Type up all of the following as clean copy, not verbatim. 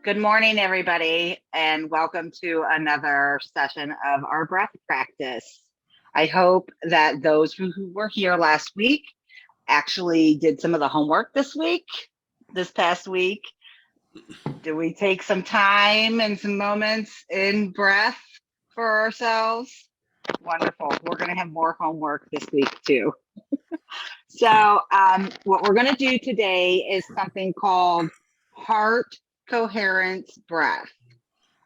Good morning, everybody, and welcome to another session of our breath practice. I hope that those who were here last week actually did some of the homework this past week. Did we take some time and some moments in breath for ourselves? Wonderful. We're going to have more homework this week too. So what we're going to do today is something called heart coherence breath.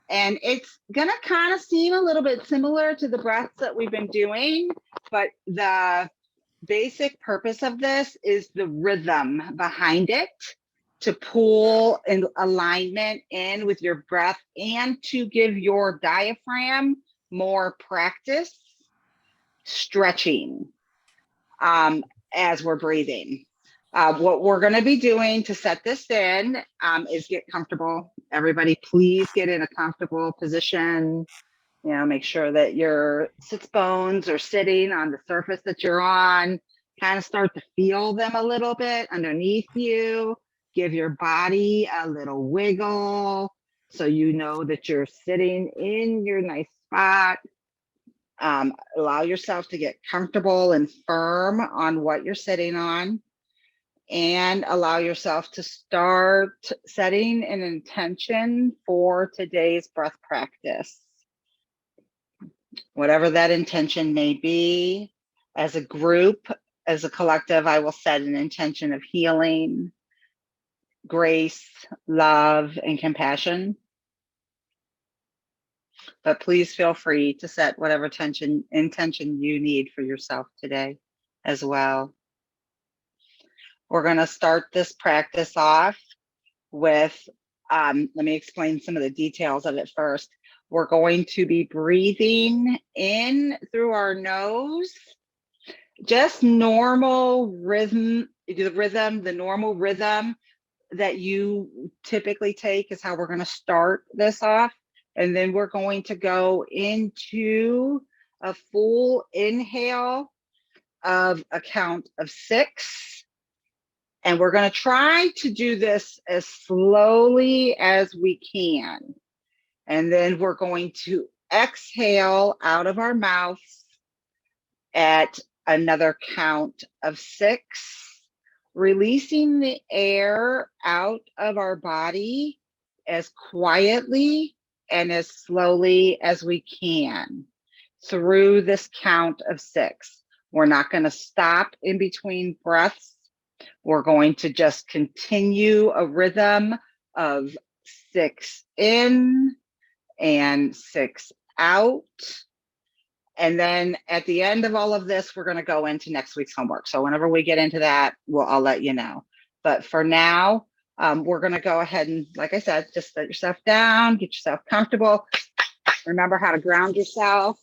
And it's going to kind of seem a little bit similar to the breaths that we've been doing, but the basic purpose of this is the rhythm behind it, to pull in alignment in with your breath and to give your diaphragm more practice stretching as we're breathing. What we're going to be doing to set this in is get comfortable. Everybody, please get in a comfortable position. You know, make sure that your sits bones are sitting on the surface that you're on. Kind of start to feel them a little bit underneath you. Give your body a little wiggle so you know that you're sitting in your nice spot. Allow yourself to get comfortable and firm on what you're sitting on, and allow yourself to start setting an intention for today's breath practice. Whatever that intention may be, as a group, as a collective, I will set an intention of healing, grace, love, and compassion. But please feel free to set whatever intention you need for yourself today as well. We're going to start this practice off with, let me explain some of the details of it first. We're going to be breathing in through our nose, just normal rhythm, the normal rhythm that you typically take is how we're going to start this off. And then we're going to go into a full inhale of a count of 6. And we're going to try to do this as slowly as we can. And then we're going to exhale out of our mouths at another count of 6, releasing the air out of our body as quietly and as slowly as we can through this count of 6. We're not going to stop in between breaths. We're going to just continue a rhythm of 6 in and 6 out. And then at the end of all of this, we're going to go into next week's homework. So whenever we get into that, I'll let you know. But for now, we're going to go ahead and, like I said, just set yourself down, get yourself comfortable. Remember how to ground yourself.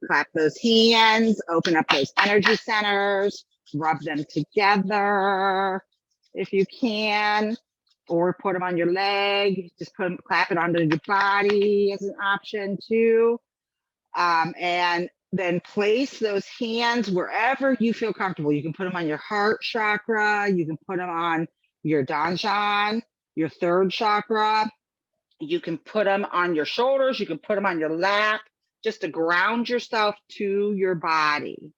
Clap those hands, open up those energy centers, rub them together if you can, or put them on your leg. Just clap it onto your body as an option too. And then place those hands wherever you feel comfortable. You can put them on your heart chakra. You can put them on your danjan, your third chakra. You can put them on your shoulders. You can put them on your lap, just to ground yourself to your body.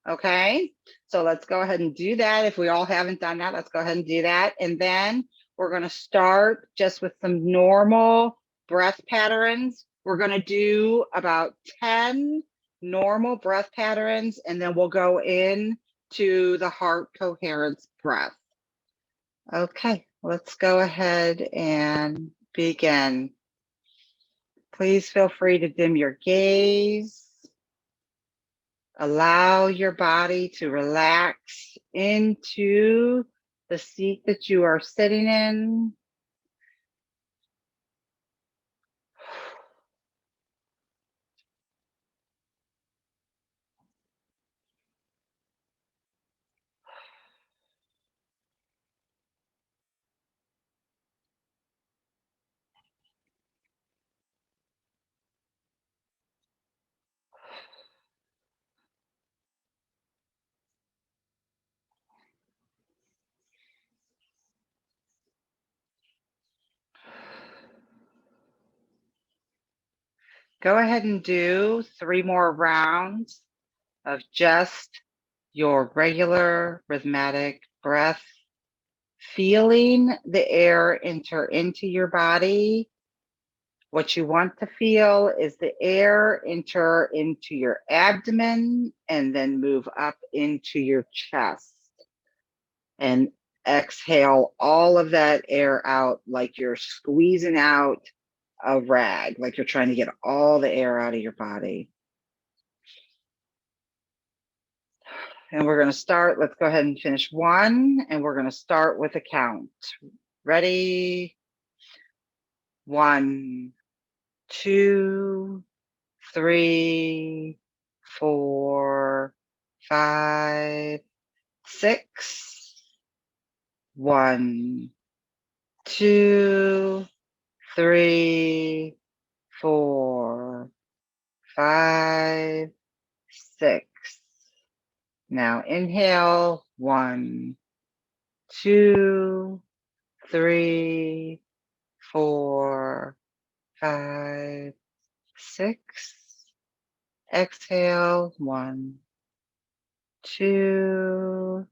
Okay, so let's go ahead and do that. If we all haven't done that, let's go ahead and do that. And then we're going to start just with some normal breath patterns. We're going to do about 10 normal breath patterns, and then we'll go into the heart coherence breath. Okay, let's go ahead and begin. Please feel free to dim your gaze. Allow your body to relax into the seat that you are sitting in. Go ahead and do 3 more rounds of just your regular rhythmic breath, feeling the air enter into your body. What you want to feel is the air enter into your abdomen and then move up into your chest. And exhale all of that air out like you're squeezing out a rag, like you're trying to get all the air out of your body. And we're going to start. Let's go ahead and finish 1. And we're going to start with a count. Ready? 1, 2, 3, 4, 5, 6. 1, 2, 3, 4, 5, 6. Now inhale. 1, 2, 3, 4, 5, 6. Exhale. 1, 2,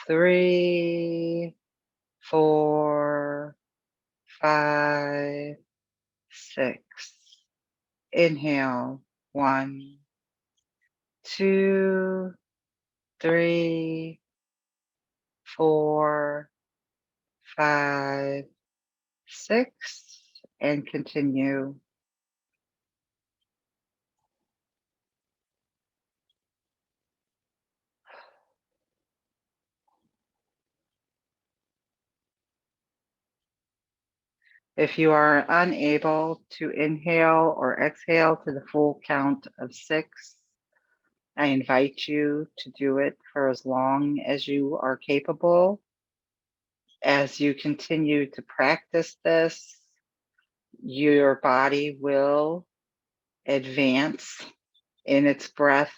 3, 4, 5, 6. Inhale. 1, 2, 3, 4, 5, 6, and continue. If you are unable to inhale or exhale to the full count of 6, I invite you to do it for as long as you are capable. As you continue to practice this, your body will advance in its breath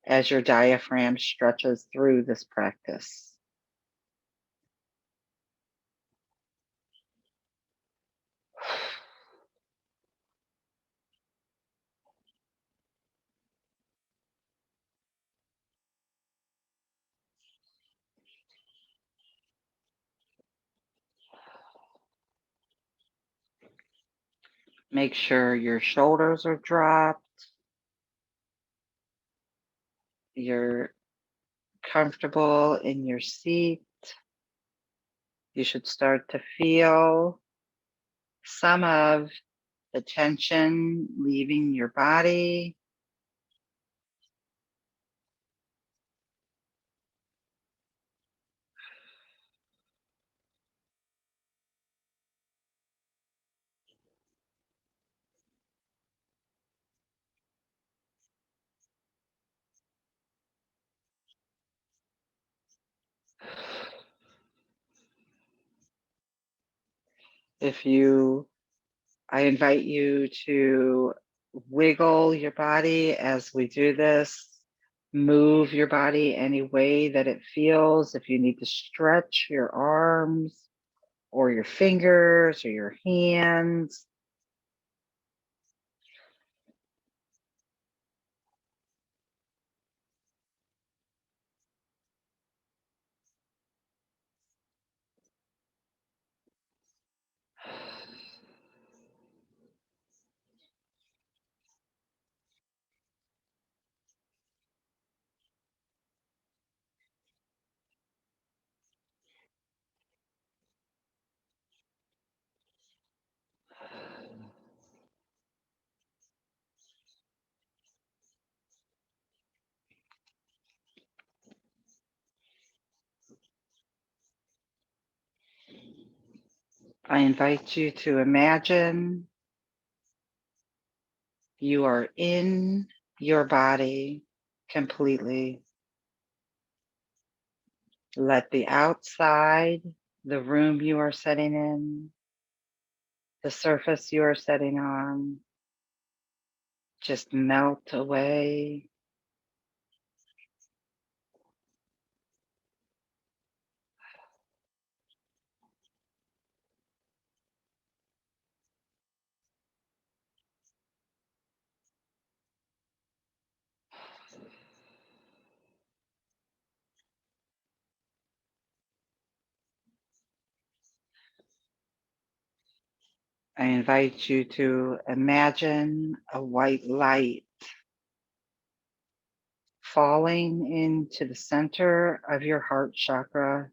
as your diaphragm stretches through this practice. Make sure your shoulders are dropped. You're comfortable in your seat. You should start to feel some of the tension leaving your body. I invite you to wiggle your body as we do this. Move your body any way that it feels. If you need to stretch your arms or your fingers or your hands. I invite you to imagine you are in your body completely. Let the outside, the room you are sitting in, the surface you are sitting on, just melt away. I invite you to imagine a white light falling into the center of your heart chakra.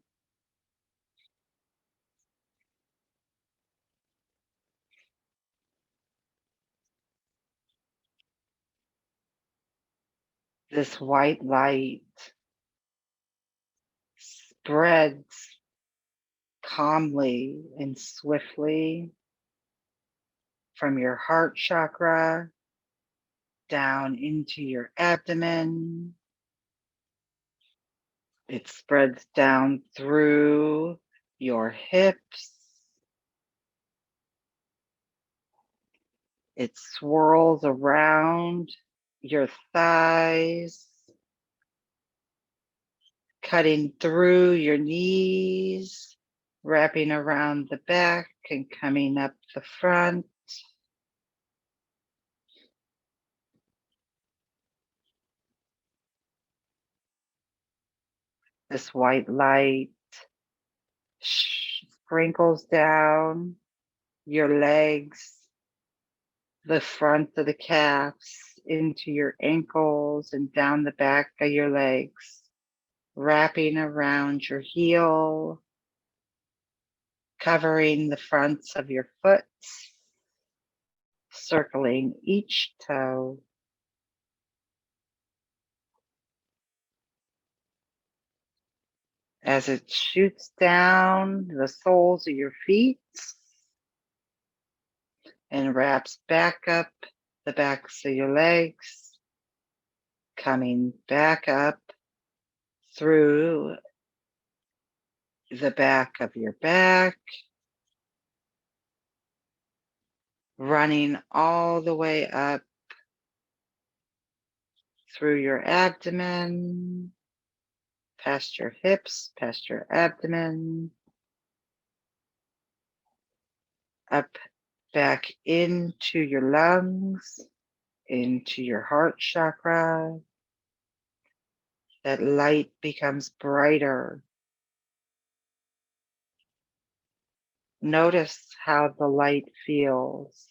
This white light spreads calmly and swiftly from your heart chakra down into your abdomen. It spreads down through your hips. It swirls around your thighs, cutting through your knees, wrapping around the back and coming up the front. This white light sprinkles down your legs, the front of the calves, into your ankles and down the back of your legs, wrapping around your heel, covering the fronts of your foot, circling each toe. As it shoots down the soles of your feet and wraps back up the backs of your legs, coming back up through the back of your back, running all the way up through your abdomen, past your hips, past your abdomen, up back into your lungs, into your heart chakra. That light becomes brighter. Notice how the light feels.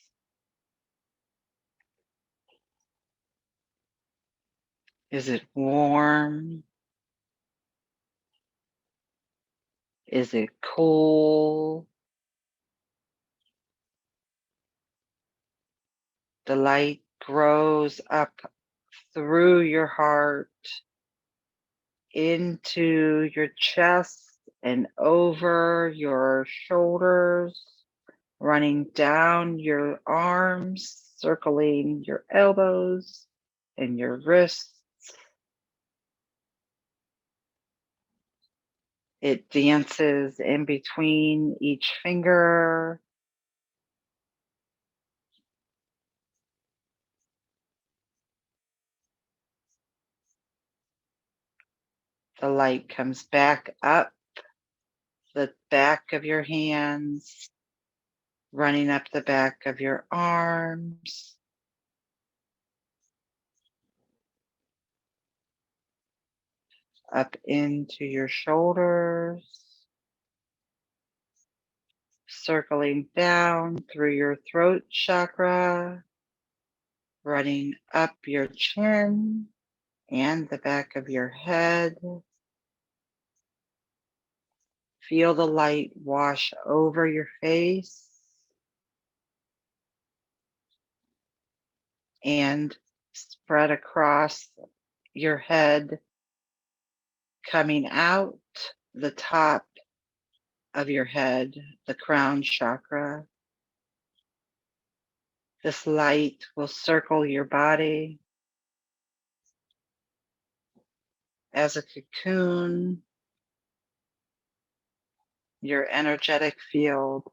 Is it warm? Is it cool? The light grows up through your heart, into your chest and over your shoulders, running down your arms, circling your elbows and your wrists. It dances in between each finger. The light comes back up the back of your hands, running up the back of your arms, up into your shoulders, circling down through your throat chakra, running up your chin and the back of your head. Feel the light wash over your face and spread across your head, coming out the top of your head, the crown chakra. This light will circle your body as a cocoon, your energetic field.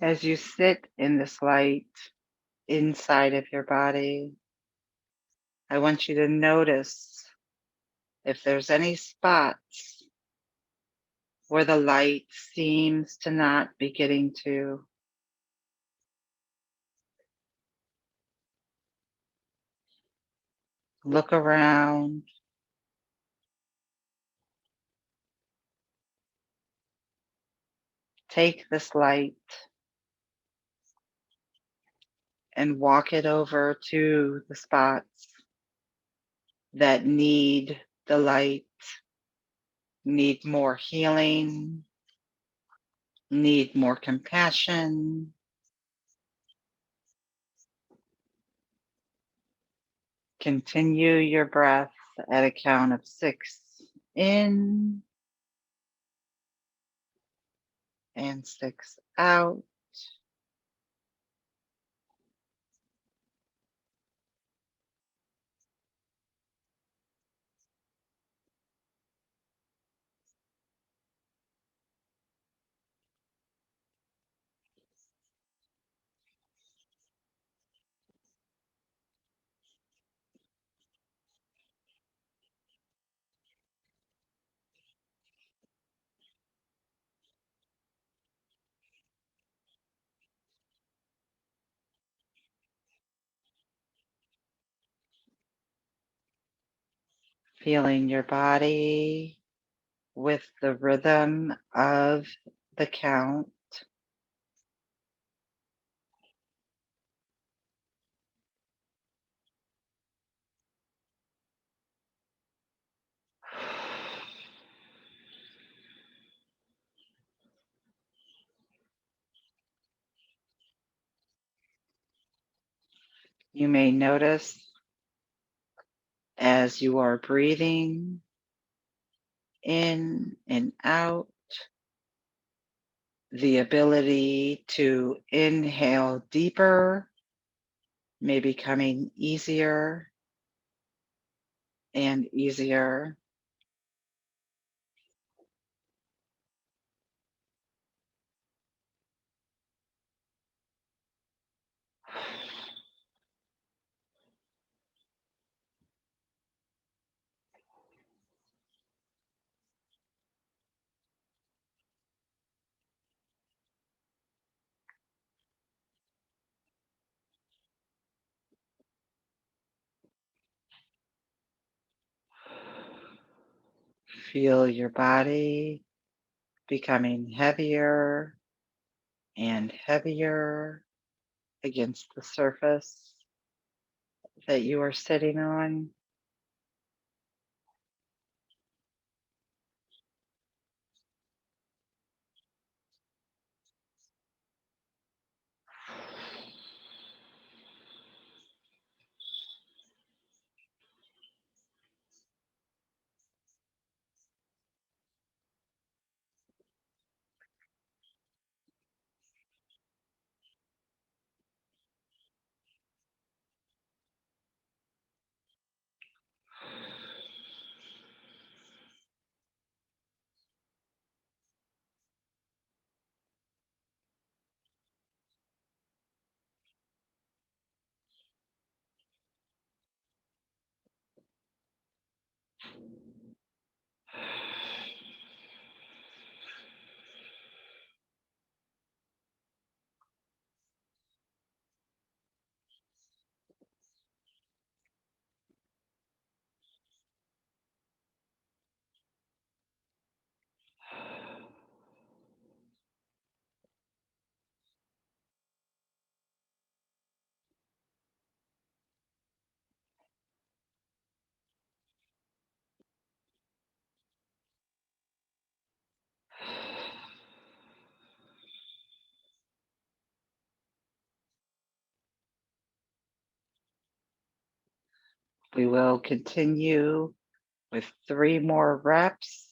As you sit in this light, inside of your body. I want you to notice if there's any spots where the light seems to not be getting to. Look around. Take this light and walk it over to the spots that need the light, need more healing, need more compassion. Continue your breath at a count of 6 in and 6 out. Feeling your body with the rhythm of the count. You may notice as you are breathing in and out, the ability to inhale deeper may be becoming easier and easier. Feel your body becoming heavier and heavier against the surface that you are sitting on. We will continue with 3 more reps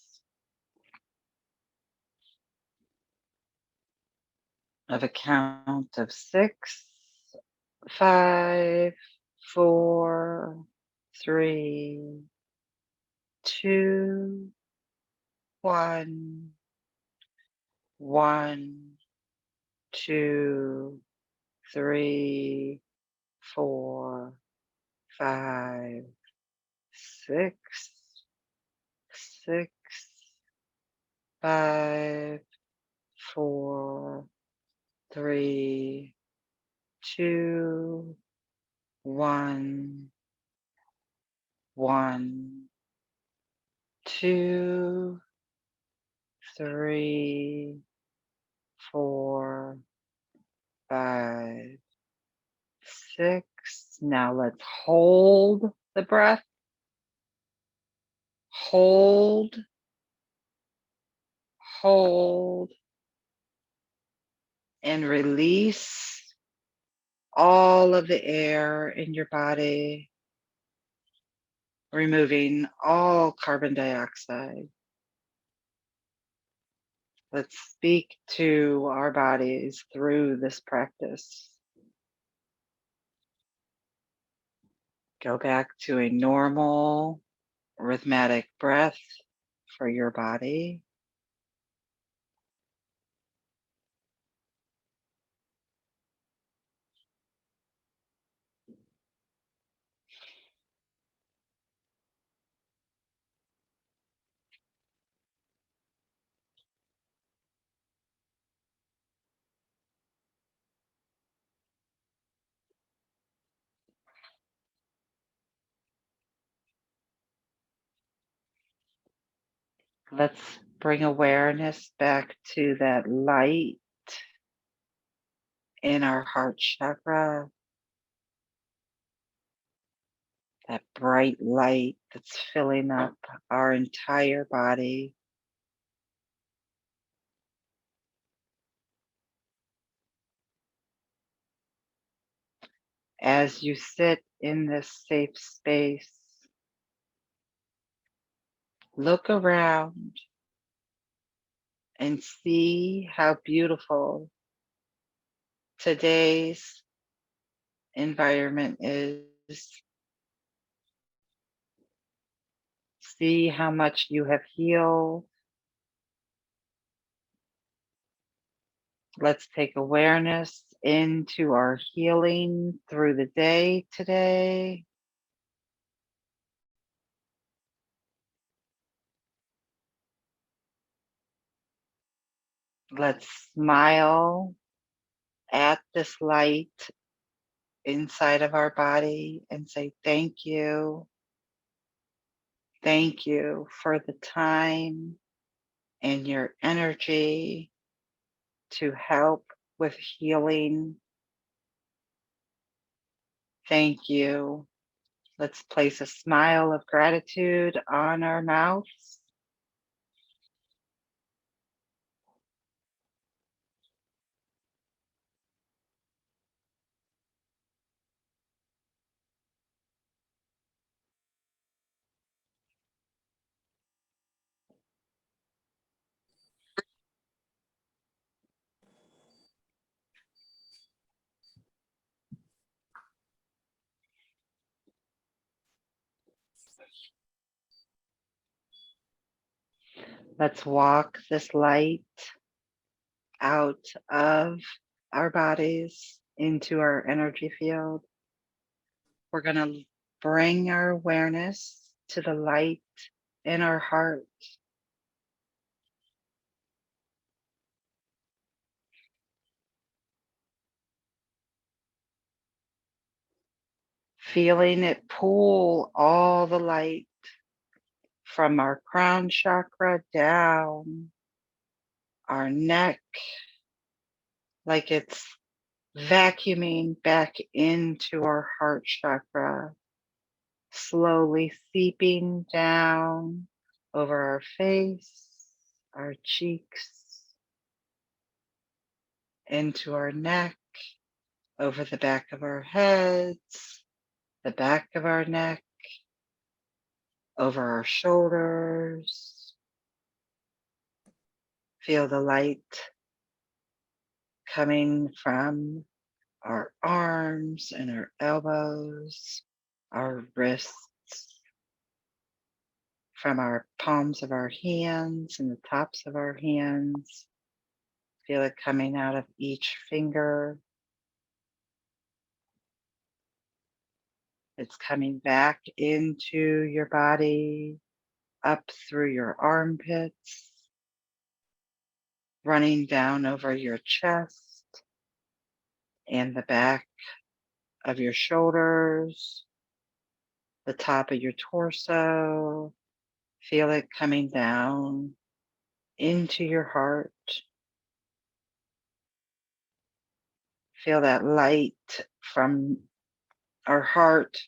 of a count of 6, 5, 4, 3, 2, 1, 1, 2, 3, 4, 5, 6, 6, 5, 4, 3, 2, 1, 1, 2, 3, 4, 5, 6. Now let's hold the breath. Hold, hold, and release all of the air in your body, removing all carbon dioxide. Let's speak to our bodies through this practice. Go back to a normal, rhythmic breath for your body. Let's bring awareness back to that light in our heart chakra, that bright light that's filling up our entire body. As you sit in this safe space, look around and see how beautiful today's environment is. See how much you have healed. Let's take awareness into our healing through the day today. Let's smile at this light inside of our body and say thank you. Thank you for the time and your energy to help with healing. Thank you. Let's place a smile of gratitude on our mouths. Let's walk this light out of our bodies into our energy field. We're going to bring our awareness to the light in our heart. Feeling it pull all the light from our crown chakra down our neck, like it's vacuuming back into our heart chakra, slowly seeping down over our face, our cheeks, into our neck, over the back of our heads, the back of our neck, over our shoulders. Feel the light coming from our arms and our elbows, our wrists, from our palms of our hands and the tops of our hands. Feel it coming out of each finger. It's coming back into your body, up through your armpits, running down over your chest and the back of your shoulders, the top of your torso. Feel it coming down into your heart. Feel that light from our heart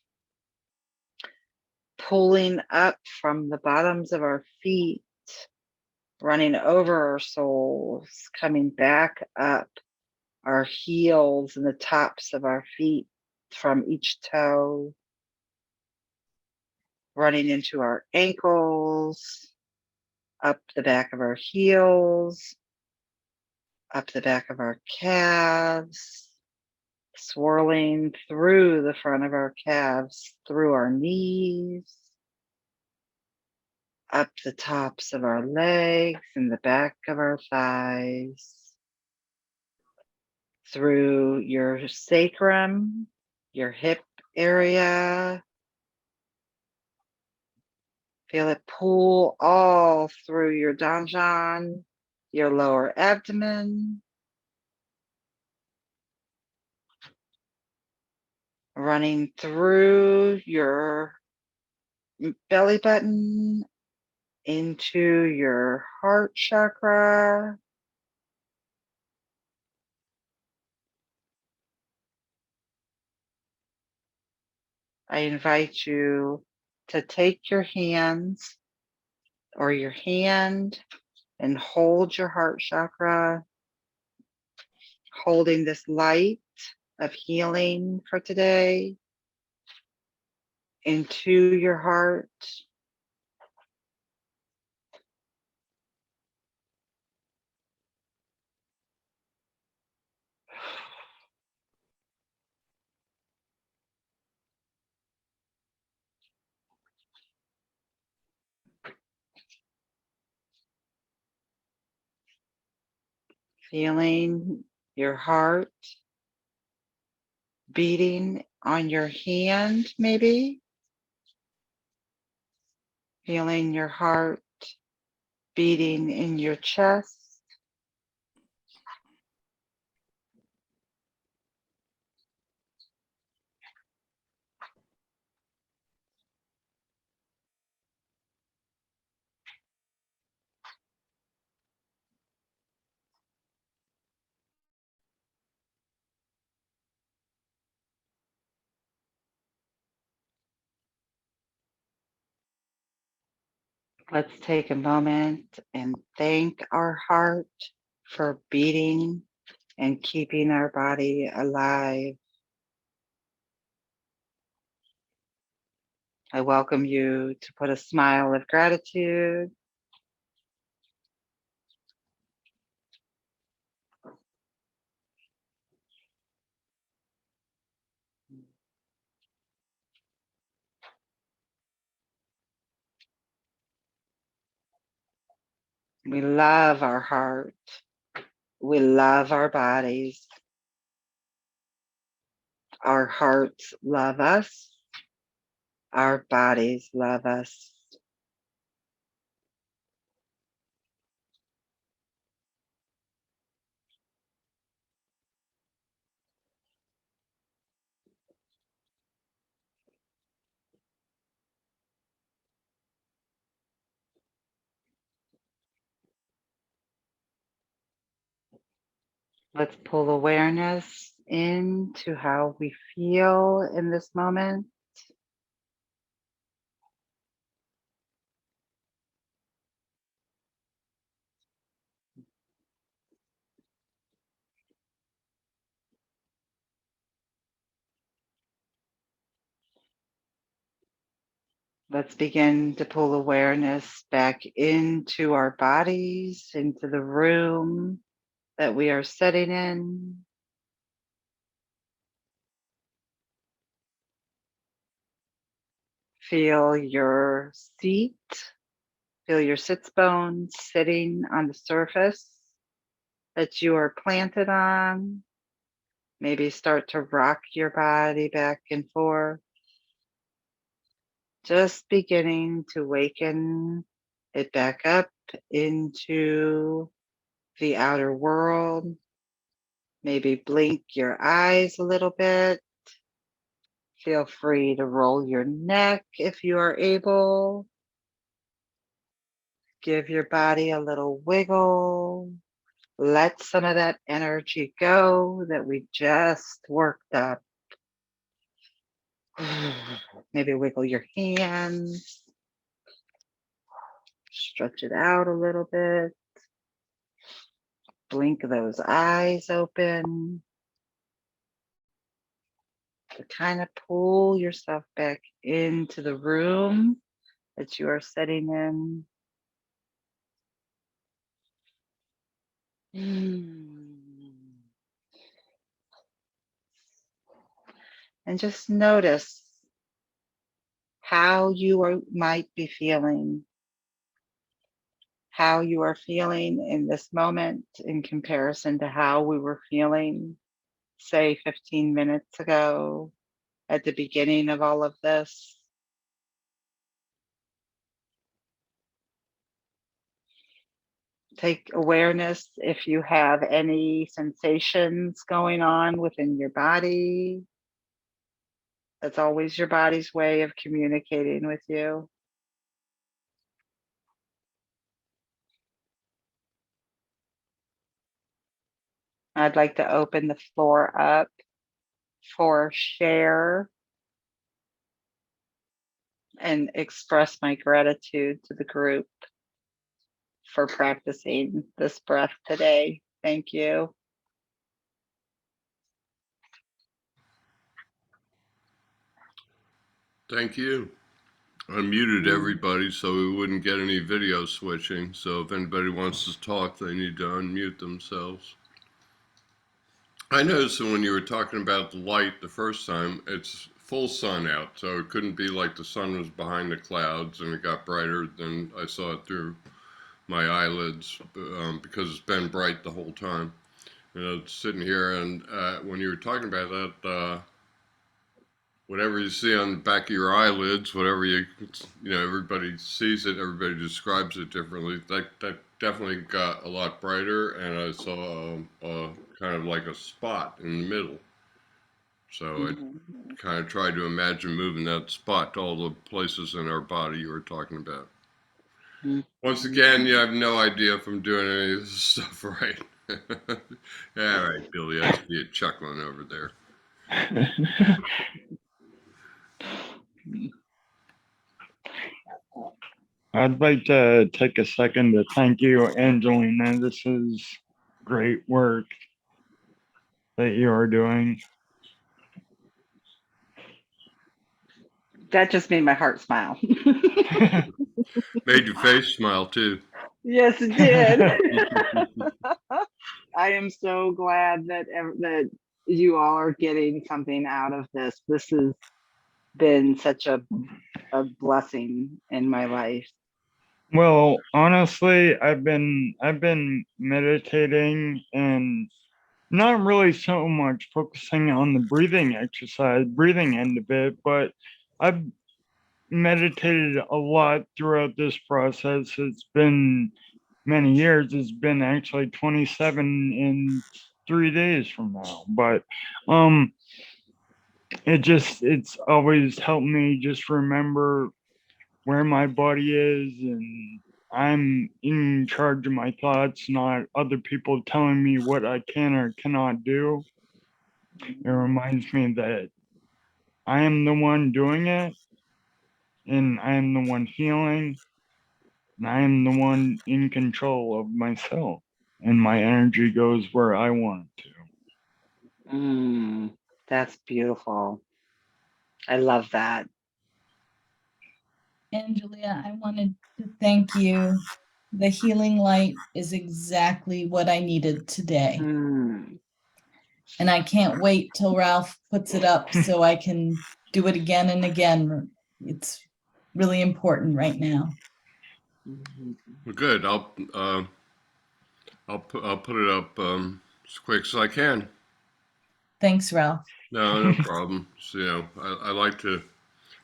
pulling up from the bottoms of our feet, running over our soles, coming back up our heels and the tops of our feet from each toe, running into our ankles, up the back of our heels, up the back of our calves, swirling through the front of our calves, through our knees, up the tops of our legs and the back of our thighs, through your sacrum, your hip area. Feel it pull all through your danjan, your lower abdomen, running through your belly button into your heart chakra. I invite you to take your hands or your hand and hold your heart chakra, holding this light of healing for today into your heart. Feeling your heart beating on your hand, maybe. Feeling your heart beating in your chest. Let's take a moment and thank our heart for beating and keeping our body alive. I welcome you to put a smile of gratitude. We love our heart. We love our bodies. Our hearts love us. Our bodies love us. Let's pull awareness into how we feel in this moment. Let's begin to pull awareness back into our bodies, into the room that we are sitting in. Feel your seat, feel your sits bones sitting on the surface that you are planted on. Maybe start to rock your body back and forth. just beginning to waken it back up into the outer world. Maybe blink your eyes a little bit. Feel free to roll your neck if you are able. Give your body a little wiggle. Let some of that energy go that we just worked up. Maybe wiggle your hands. Stretch it out a little bit. Blink those eyes open. To kind of pull yourself back into the room that you are sitting in. And just notice how might be feeling, how you are feeling in this moment in comparison to how we were feeling, say, 15 minutes ago at the beginning of all of this. Take awareness if you have any sensations going on within your body. That's always your body's way of communicating with you. I'd like to open the floor up for share and express my gratitude to the group for practicing this breath today. Thank you. Thank you. I muted everybody so we wouldn't get any video switching. So if anybody wants to talk, they need to unmute themselves. I noticed that when you were talking about the light the first time, it's full sun out, so it couldn't be like the sun was behind the clouds and it got brighter. Then I saw it through my eyelids because it's been bright the whole time. Sitting here, and when you were talking about that, whatever you see on the back of your eyelids, whatever everybody sees it, everybody describes it differently. That definitely got a lot brighter, and I saw kind of like a spot in the middle. So I kind of tried to imagine moving that spot to all the places in our body you were talking about. Once again, you have no idea if I'm doing any of this stuff right. All right, Billy, I see you chuckling over there. I'd like to take a second to thank you, Angelina. This is great work that you are doing. That just made my heart smile. Made your face smile too. Yes, it did. I am so glad that you all are getting something out of this. This has been such a blessing in my life. Well, honestly, I've been meditating and not really so much focusing on the breathing end of it, but I've meditated a lot throughout this process. It's been many years. It's been actually 27 in 3 days from now. But it's always helped me just remember where my body is, and I'm in charge of my thoughts, not other people telling me what I can or cannot do. It reminds me that I am the one doing it, and I am the one healing, and I am the one in control of myself, and my energy goes where I want it to. That's beautiful. I love that. Angelia, I wanted to thank you. The healing light is exactly what I needed today. And I can't wait till Ralph puts it up so I can do it again and again. It's really important right now. Well, good. I'll put it up as quick as I can. Thanks, Ralph. No problem. So, I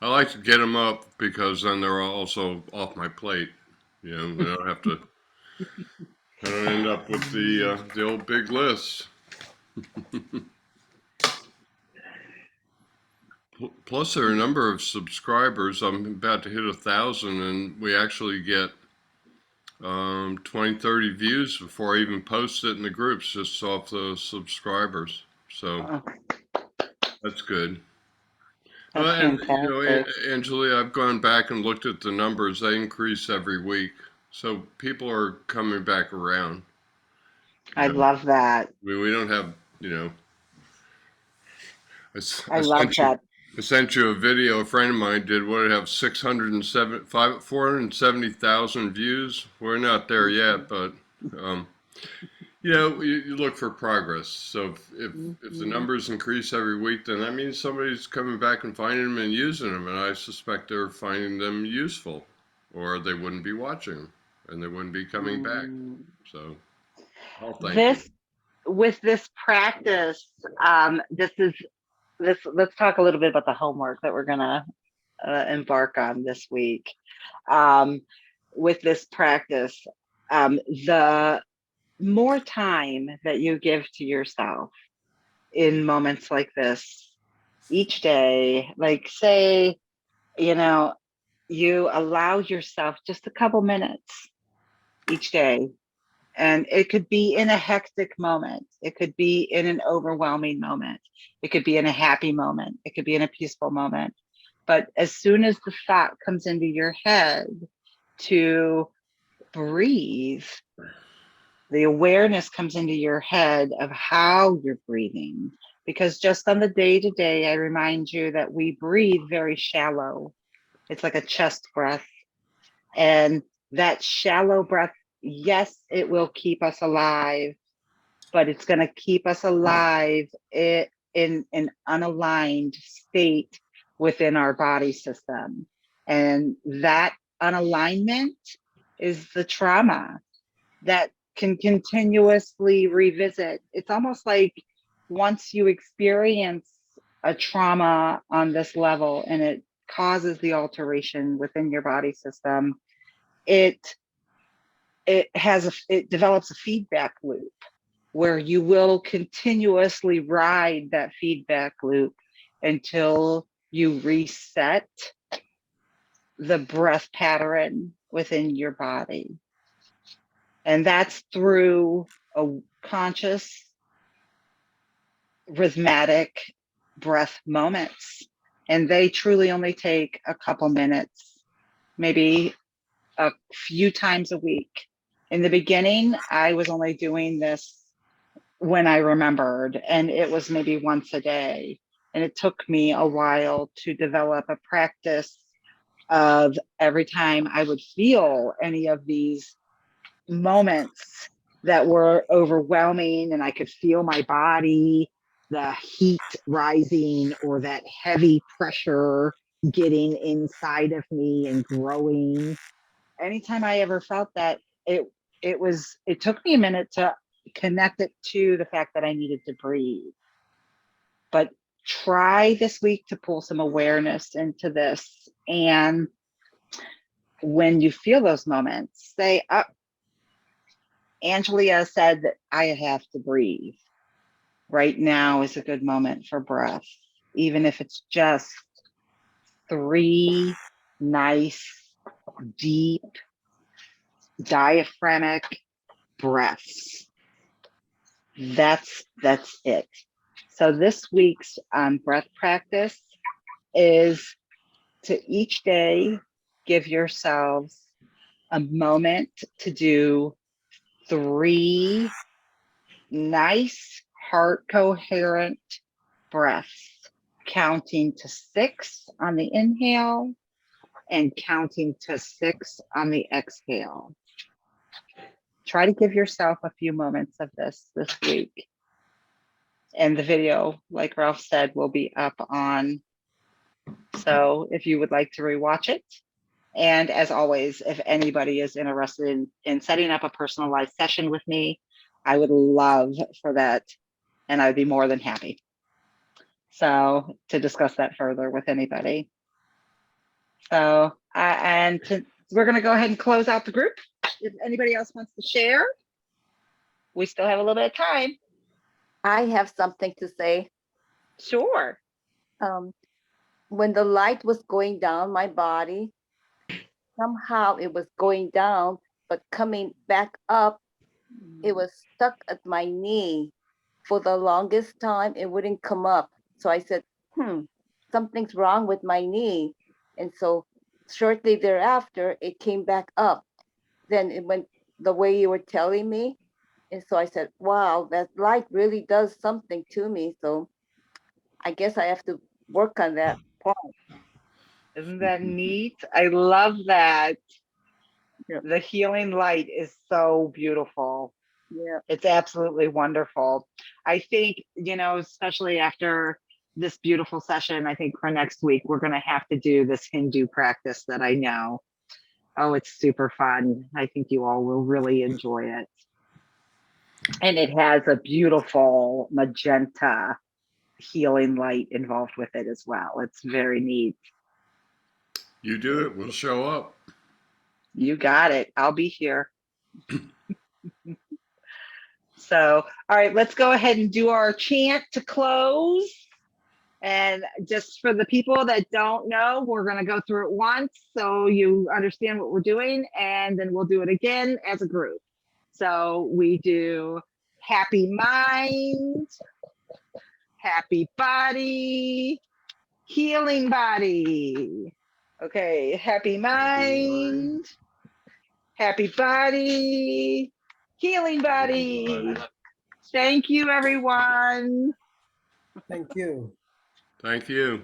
I like to get them up because then they're also off my plate. You know, I don't have to. I don't end up with the old big list. Plus, there are a number of subscribers. I'm about to hit 1,000, and we actually get 20, 30 views before I even post it in the groups, just off the subscribers. So that's good. That's And you know, fantastic. Angelia, I've gone back and looked at the numbers. They increase every week, so people are coming back around. I You know, love that. we don't have, you know, I love that. I sent you a video a friend of mine did. What did it have? 470,000 views. We're not there yet, but you know, you look for progress. So if the Mhm. numbers increase every week, then that means somebody's coming back and finding them and using them, and I suspect they're finding them useful, or they wouldn't be watching them, and they wouldn't be coming back. Mm. So I'll thank you. This with this practice, this is this. Let's talk a little bit about the homework that we're gonna embark on this week. Um, with this practice, the more time that you give to yourself in moments like this each day, like say, you know, you allow yourself just a couple minutes each day. And it could be in a hectic moment. It could be in an overwhelming moment. It could be in a happy moment. It could be in a peaceful moment. But as soon as the thought comes into your head to breathe, the awareness comes into your head of how you're breathing. Because just on the day to day, I remind you that we breathe very shallow. It's like a chest breath. And that shallow breath, yes, it will keep us alive, but it's going to keep us alive in an unaligned state within our body system. And that unalignment is the trauma that can continuously revisit. It's almost like once you experience a trauma on this level and it causes the alteration within your body system, it develops a feedback loop where you will continuously ride that feedback loop until you reset the breath pattern within your body. And that's through a conscious, rhythmic breath moments. And they truly only take a couple minutes, maybe a few times a week. In the beginning, I was only doing this when I remembered, and it was maybe once a day. And it took me a while to develop a practice of every time I would feel any of these moments that were overwhelming and I could feel my body, the heat rising or that heavy pressure getting inside of me and growing. Anytime I ever felt that, it took me a minute to connect it to the fact that I needed to breathe. But try this week to pull some awareness into this. And when you feel those moments, say, Angelia said that I have to breathe. Right now is a good moment for breath, even if it's just 3 nice, deep, diaphragmatic breaths. That's it. So this week's breath practice is to each day give yourselves a moment to do 3 nice, heart coherent breaths, counting to 6 on the inhale and counting to 6 on the exhale. Try to give yourself a few moments of this week. And the video, like Ralph said, will be up on. So if you would like to rewatch it. And as always, if anybody is interested in setting up a personalized session with me, I would love for that. And I'd be more than happy. So to discuss that further with anybody. So, we're going to go ahead and close out the group. If anybody else wants to share, we still have a little bit of time. I have something to say. Sure. When the light was going down my body, somehow it was going down, but coming back up, it was stuck at my knee. For the longest time, it wouldn't come up. So I said, something's wrong with my knee. And so shortly thereafter, it came back up. Then it went the way you were telling me. And so I said, wow, that light really does something to me. So I guess I have to work on that part. Isn't that neat? I love that. Yeah. The healing light is so beautiful. Yeah. It's absolutely wonderful. I think, especially after this beautiful session, I think for next week, we're going to have to do this Hindu practice that I know. Oh, it's super fun. I think you all will really enjoy it. And it has a beautiful magenta healing light involved with it as well. It's very neat. You do it, we'll show up. You got it. I'll be here. So, all right, let's go ahead and do our chant to close. And just for the people that don't know, we're going to go through it once so you understand what we're doing, and then we'll do it again as a group. So we do happy mind, happy body, healing body. Okay, happy mind, happy body, healing body. Thank you, everyone. Thank you. Thank you.